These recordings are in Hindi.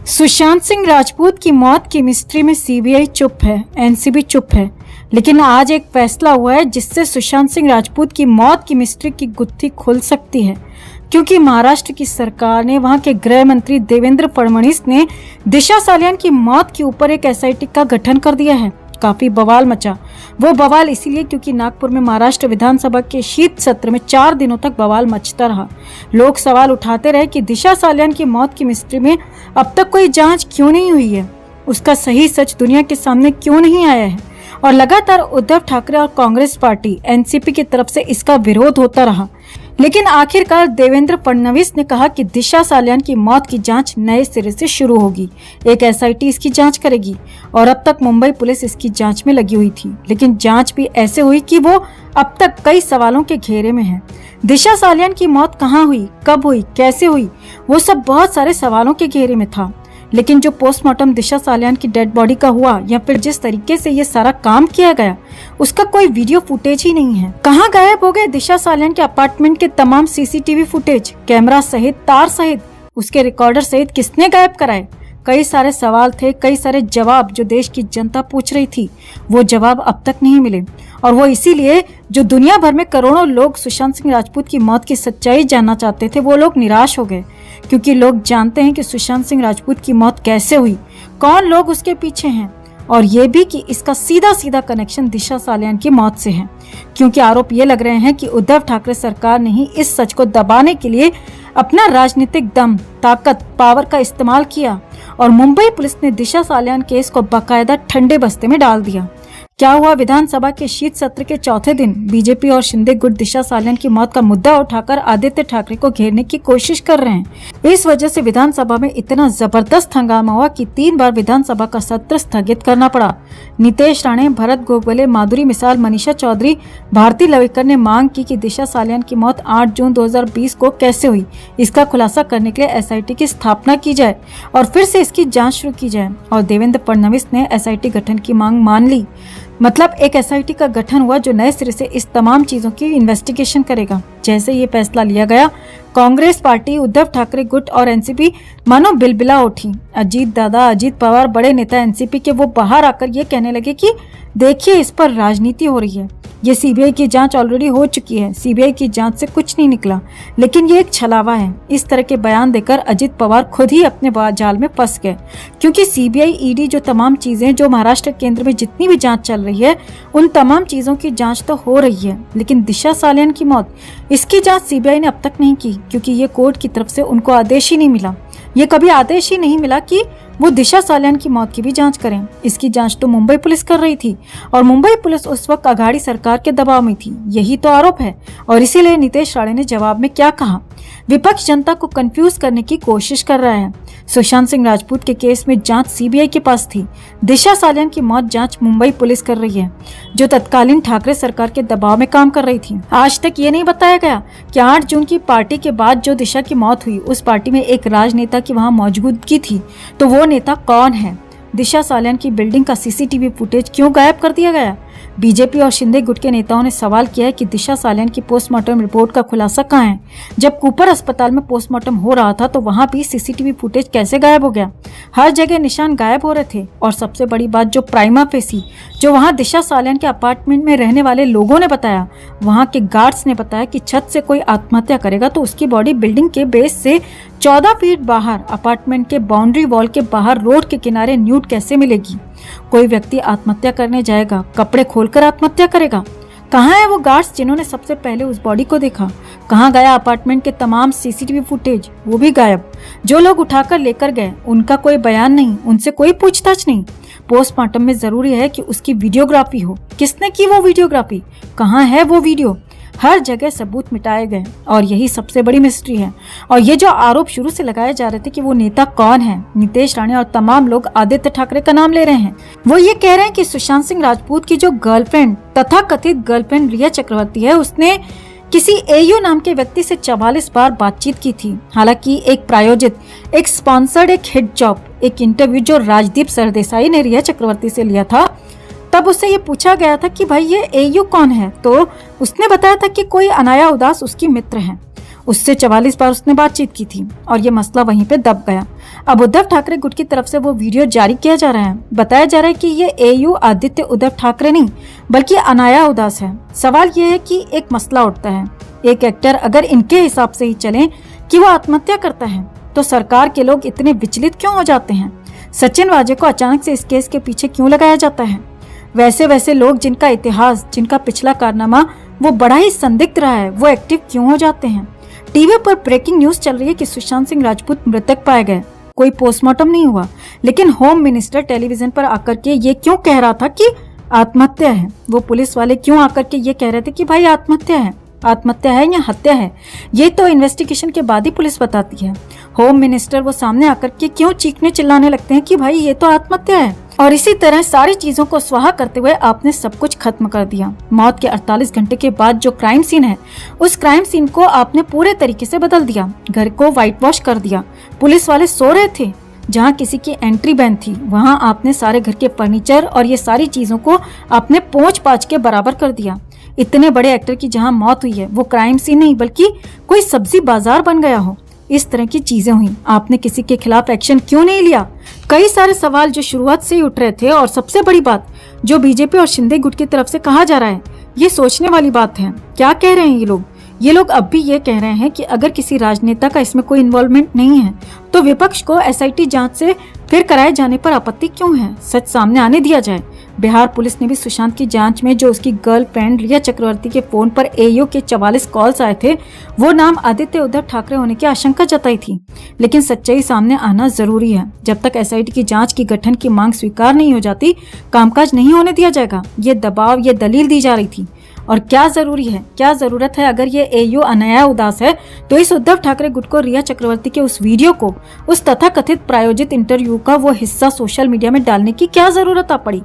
सुशांत सिंह राजपूत की मौत की मिस्ट्री में सीबीआई चुप है, एनसीबी चुप है। लेकिन आज एक फैसला हुआ है जिससे सुशांत सिंह राजपूत की मौत की मिस्ट्री की गुत्थी खुल सकती है, क्योंकि महाराष्ट्र की सरकार ने, वहां के गृह मंत्री देवेंद्र फडणवीस ने दिशा सालियान की मौत के ऊपर एक एसआईटी का गठन कर दिया है। काफी बवाल मचा। वो बवाल इसीलिए क्योंकि नागपुर में महाराष्ट्र विधानसभा के शीत सत्र में 4 दिनों तक बवाल मचता रहा। लोग सवाल उठाते रहे कि दिशा सालियान की मौत की मिस्ट्री में अब तक कोई जांच क्यों नहीं हुई है, उसका सही सच दुनिया के सामने क्यों नहीं आया है। और लगातार उद्धव ठाकरे और कांग्रेस पार्टी एनसीपी की तरफ से इसका विरोध होता रहा। लेकिन आखिरकार देवेंद्र फडणवीस ने कहा कि दिशा सालियान की मौत की जांच नए सिरे से शुरू होगी। एक एसआईटी इसकी जांच करेगी और अब तक मुंबई पुलिस इसकी जांच में लगी हुई थी। लेकिन जांच भी ऐसे हुई कि वो अब तक कई सवालों के घेरे में है। दिशा सालियान की मौत कहाँ हुई, कब हुई, कैसे हुई, वो सब बहुत सारे सवालों के घेरे में था। लेकिन जो पोस्टमार्टम दिशा सालियान की डेड बॉडी का हुआ या फिर जिस तरीके से ये सारा काम किया गया, उसका कोई वीडियो फुटेज ही नहीं है। कहाँ गायब हो गए दिशा सालियान के अपार्टमेंट के तमाम सीसीटीवी फुटेज, कैमरा सहित, तार सहित, उसके रिकॉर्डर सहित किसने गायब कराए? कई सारे सवाल थे, कई सारे जवाब जो देश की जनता पूछ रही थी, वो जवाब अब तक नहीं मिले। और वो इसीलिए जो दुनिया भर में करोड़ों लोग सुशांत सिंह राजपूत की मौत की सच्चाई जानना चाहते थे, वो लोग निराश हो गए, क्योंकि लोग जानते हैं कि सुशांत सिंह राजपूत की मौत कैसे हुई, कौन लोग उसके पीछे हैं, और ये भी कि इसका सीधा सीधा कनेक्शन दिशा सालियान की मौत से है। क्योंकि आरोप ये लग रहे हैं कि उद्धव ठाकरे सरकार ने ही इस सच को दबाने के लिए अपना राजनीतिक दम, ताकत, पावर का इस्तेमाल किया और मुंबई पुलिस ने दिशा सालियान केस को बाकायदा ठंडे बस्ते में डाल दिया। क्या हुआ? विधानसभा के शीत सत्र के चौथे दिन बीजेपी और शिंदे गुट दिशा सालियान की मौत का मुद्दा उठाकर आदित्य ठाकरे को घेरने की कोशिश कर रहे हैं। इस वजह से विधानसभा में इतना जबरदस्त हंगामा हुआ कि 3 बार विधानसभा का सत्र स्थगित करना पड़ा। नितेश राणे, भरत गोगले, माधुरी मिसाल, मनीषा चौधरी, भारती लवेकर ने मांग की कि दिशा सालियान की मौत 8 जून 2020 को कैसे हुई, इसका खुलासा करने के लिए एसआईटी की स्थापना की जाए और फिर से इसकी जांच शुरू की जाए। और देवेंद्र फडणवीस ने एसआईटी गठन की मांग मान ली। मतलब एक एसआईटी का गठन हुआ जो नए सिरे से इस तमाम चीजों की इन्वेस्टिगेशन करेगा। जैसे ये फैसला लिया गया, कांग्रेस पार्टी, उद्धव ठाकरे गुट और एनसीपी मानो बिलबिला उठी। अजीत दादा, अजीत पवार, बड़े नेता एनसीपी के, वो बाहर आकर ये कहने लगे कि देखिए, इस पर राजनीति हो रही है, ये सीबीआई की जांच ऑलरेडी हो चुकी है, सीबीआई की जांच से कुछ नहीं निकला, लेकिन ये एक छलावा है। इस तरह के बयान देकर अजित पवार खुद ही अपने जाल में फंस गए, क्योंकि सीबीआई, ईडी, जो तमाम चीजें, जो महाराष्ट्र केंद्र में जितनी भी जांच चल रही है, उन तमाम चीजों की जांच तो हो रही है, लेकिन दिशा सालियान की मौत, इसकी जांच सीबीआई ने अब तक नहीं की, क्योंकि ये कोर्ट की तरफ से उनको आदेश ही नहीं मिला। ये कभी आदेश ही नहीं मिला कि वो दिशा सालियान की मौत की भी जांच करें। इसकी जांच तो मुंबई पुलिस कर रही थी और मुंबई पुलिस उस वक्त अघाड़ी सरकार के दबाव में थी, यही तो आरोप है। और इसीलिए नितेश राणे ने जवाब में क्या कहा? विपक्ष जनता को कंफ्यूज करने की कोशिश कर रहा है। सुशांत सिंह राजपूत के केस में जांच सीबीआई के पास थी, दिशा सालियान की मौत जांच मुंबई पुलिस कर रही है, जो तत्कालीन ठाकरे सरकार के दबाव में काम कर रही थी। आज तक ये नहीं बताया गया कि 8 जून की पार्टी के बाद जो दिशा की मौत हुई, उस पार्टी में एक राजनेता की वहां मौजूदगी थी, तो वो नेता कौन है? दिशा सालियान की बिल्डिंग का सीसीटीवी फुटेज क्यों गायब कर दिया गया? बीजेपी और शिंदे गुट के नेताओं ने सवाल किया है कि दिशा सालियान की पोस्टमार्टम रिपोर्ट का खुलासा कहाँ है? जब कूपर अस्पताल में पोस्टमार्टम हो रहा था तो वहां भी सीसीटीवी फुटेज कैसे गायब हो गया? हर जगह निशान गायब हो रहे थे। और सबसे बड़ी बात, जो प्राइमा फेसी, जो वहां दिशा सालियान के अपार्टमेंट में रहने वाले लोगों ने बताया, वहां के गार्ड्स ने बताया कि छत से कोई आत्महत्या करेगा तो उसकी बॉडी बिल्डिंग के बेस से 14 फीट बाहर, अपार्टमेंट के बाउंड्री वॉल के बाहर, रोड के किनारे न्यूड कैसे मिलेगी? कोई व्यक्ति आत्महत्या करने जाएगा, कपड़े खोलकर आत्महत्या करेगा? कहाँ है वो गार्ड्स जिन्होंने सबसे पहले उस बॉडी को देखा? कहाँ गया अपार्टमेंट के तमाम सीसीटीवी फुटेज? वो भी गायब। जो लोग उठाकर लेकर गए, उनका कोई बयान नहीं, उनसे कोई पूछताछ नहीं। पोस्टमार्टम में जरूरी है कि उसकी वीडियोग्राफी हो। किसने की वो वीडियोग्राफी? कहाँ है वो वीडियो? हर जगह सबूत मिटाए गए और यही सबसे बड़ी मिस्ट्री है। और ये जो आरोप शुरू से लगाए जा रहे थे कि वो नेता कौन है, नितेश राणे और तमाम लोग आदित्य ठाकरे का नाम ले रहे हैं। वो ये कह रहे हैं कि सुशांत सिंह राजपूत की जो गर्लफ्रेंड, तथा कथित गर्लफ्रेंड रिया चक्रवर्ती है, उसने किसी एयू नाम के व्यक्ति से 44 बार बातचीत की थी। हालांकि एक प्रायोजित, एक स्पॉन्सर्ड, एक हिट जॉब, एक इंटरव्यू जो राजदीप सरदेसाई ने रिया चक्रवर्ती से लिया था, तब उससे ये पूछा गया था कि भाई ये एयू कौन है, तो उसने बताया था कि कोई अनाया उदास उसकी मित्र है। उससे 44 बार उसने बातचीत की थी और ये मसला वहीं पे दब गया। अब उद्धव ठाकरे गुट की तरफ से वो वीडियो जारी किया जा रहा है। बताया जा रहा है कि ये AU आदित्य उद्धव ठाकरे नहीं बल्कि अनाया उदास है। सवाल ये है कि एक मसला उठता है, एक एक्टर अगर इनके हिसाब से ही चले कि वो आत्महत्या करता है तो सरकार के लोग इतने विचलित क्यों हो जाते हैं? सचिन वाजे को अचानक से इस केस के पीछे क्यों लगाया जाता है? वैसे लोग जिनका इतिहास, जिनका पिछला कारनामा वो बड़ा ही संदिग्ध रहा है, वो एक्टिव क्यों हो जाते हैं? टीवी पर ब्रेकिंग न्यूज चल रही है कि सुशांत सिंह राजपूत मृतक पाए गए, कोई पोस्टमार्टम नहीं हुआ, लेकिन होम मिनिस्टर टेलीविजन पर आकर के ये क्यों कह रहा था कि आत्महत्या है? वो पुलिस वाले क्यों आकर के ये कह रहे थे कि भाई आत्महत्या है या हत्या है? ये तो इन्वेस्टिगेशन के बाद ही पुलिस बताती है। होम मिनिस्टर वो सामने आकर के क्यों चीखने चिल्लाने लगते हैं कि भाई ये तो आत्महत्या है? और इसी तरह सारी चीजों को स्वाहा करते हुए आपने सब कुछ खत्म कर दिया। मौत के 48 घंटे के बाद जो क्राइम सीन है, उस क्राइम सीन को आपने पूरे तरीके से बदल दिया, घर को व्हाइट वॉश कर दिया। पुलिस वाले सो रहे थे, जहाँ किसी की एंट्री बैन थी वहाँ आपने सारे घर के फर्नीचर और ये सारी चीजों को आपने पोंछ पाछ के बराबर कर दिया। इतने बड़े एक्टर की जहाँ मौत हुई है वो क्राइम सीन नहीं बल्कि कोई सब्जी बाजार बन गया हो, इस तरह की चीजें हुई। आपने किसी के खिलाफ एक्शन क्यों नहीं लिया? कई सारे सवाल जो शुरुआत से ही उठ रहे थे, और सबसे बड़ी बात जो बीजेपी और शिंदे गुट की तरफ से कहा जा रहा है, ये सोचने वाली बात है। क्या कह रहे हैं ये लोग अब भी ये कह रहे हैं कि अगर किसी राजनेता का इसमें कोई इन्वॉल्वमेंट नहीं है तो विपक्ष को SIT जांच से फिर कराए जाने पर आपत्ति क्यों है? सच सामने आने दिया जाए। बिहार पुलिस ने भी सुशांत की जांच में जो उसकी गर्लफ्रेंड रिया चक्रवर्ती के फोन पर AU के 44 कॉल्स आए थे, वो नाम आदित्य उद्धव ठाकरे होने की आशंका जताई थी। लेकिन सच्चाई सामने आना जरूरी है। जब तक SIT की जांच की गठन की मांग स्वीकार नहीं हो जाती, कामकाज नहीं होने दिया जाएगा। ये दबाव, ये दलील दी जा रही थी। और क्या जरूरी है, क्या जरूरत है? अगर ये AU अनाया उदास है तो इस उद्धव ठाकरे गुट को रिया चक्रवर्ती के उस वीडियो को, उस तथाकथित प्रायोजित इंटरव्यू का वो हिस्सा सोशल मीडिया में डालने की क्या जरूरत आ पड़ी?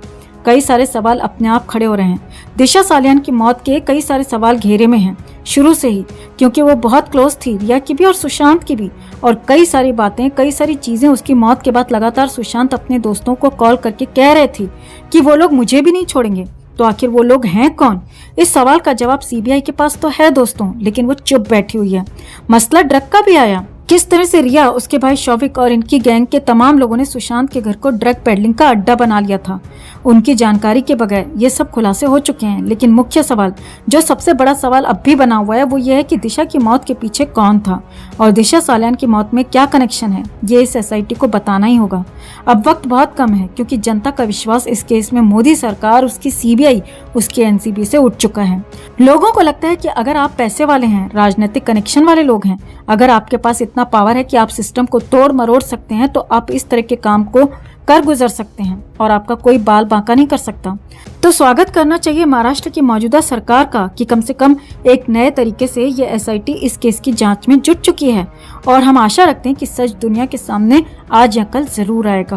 कई सारे सवाल अपने आप खड़े हो रहे हैं। दिशा सालियान की मौत के कई सारे सवाल घेरे में हैं शुरू से ही, क्योंकि वो बहुत क्लोज थी, रिया की भी और सुशांत की भी। और कई सारी बातें, कई सारी चीजें उसकी मौत के बाद लगातार सुशांत अपने दोस्तों को कॉल करके कह रहे थे कि वो लोग मुझे भी नहीं छोड़ेंगे। तो आखिर वो लोग हैं कौन? इस सवाल का जवाब CBI के पास तो है दोस्तों, लेकिन वो चुप बैठी हुई है। मसला ड्रग का भी आया। किस तरह से रिया, उसके भाई शौविक और इनकी गैंग के तमाम लोगों ने सुशांत के घर को ड्रग पेडलिंग का अड्डा बना लिया था, उनकी जानकारी के बगैर। ये सब खुलासे हो चुके हैं, लेकिन मुख्य सवाल, जो सबसे बड़ा सवाल अब भी बना हुआ है, वो ये है कि दिशा की मौत के पीछे कौन था और दिशा सालियान की मौत में क्या कनेक्शन है। ये इस SIT को बताना ही होगा। अब वक्त बहुत कम है, क्योंकि जनता का विश्वास इस केस में मोदी सरकार, उसकी CBI, उसके NCB से उठ चुका है। लोगों को लगता है कि अगर आप पैसे वाले हैं, राजनीतिक कनेक्शन वाले लोग हैं, अगर आपके पास इतना पावर है कि आप सिस्टम को तोड़ मरोड़ सकते हैं, तो आप इस तरह के काम को कर गुजर सकते हैं और आपका कोई बाल बांका नहीं कर सकता। तो स्वागत करना चाहिए महाराष्ट्र की मौजूदा सरकार का कि कम से कम एक नए तरीके से ये SIT इस केस की जांच में जुट चुकी है, और हम आशा रखते हैं कि सच दुनिया के सामने आज या कल जरूर आएगा।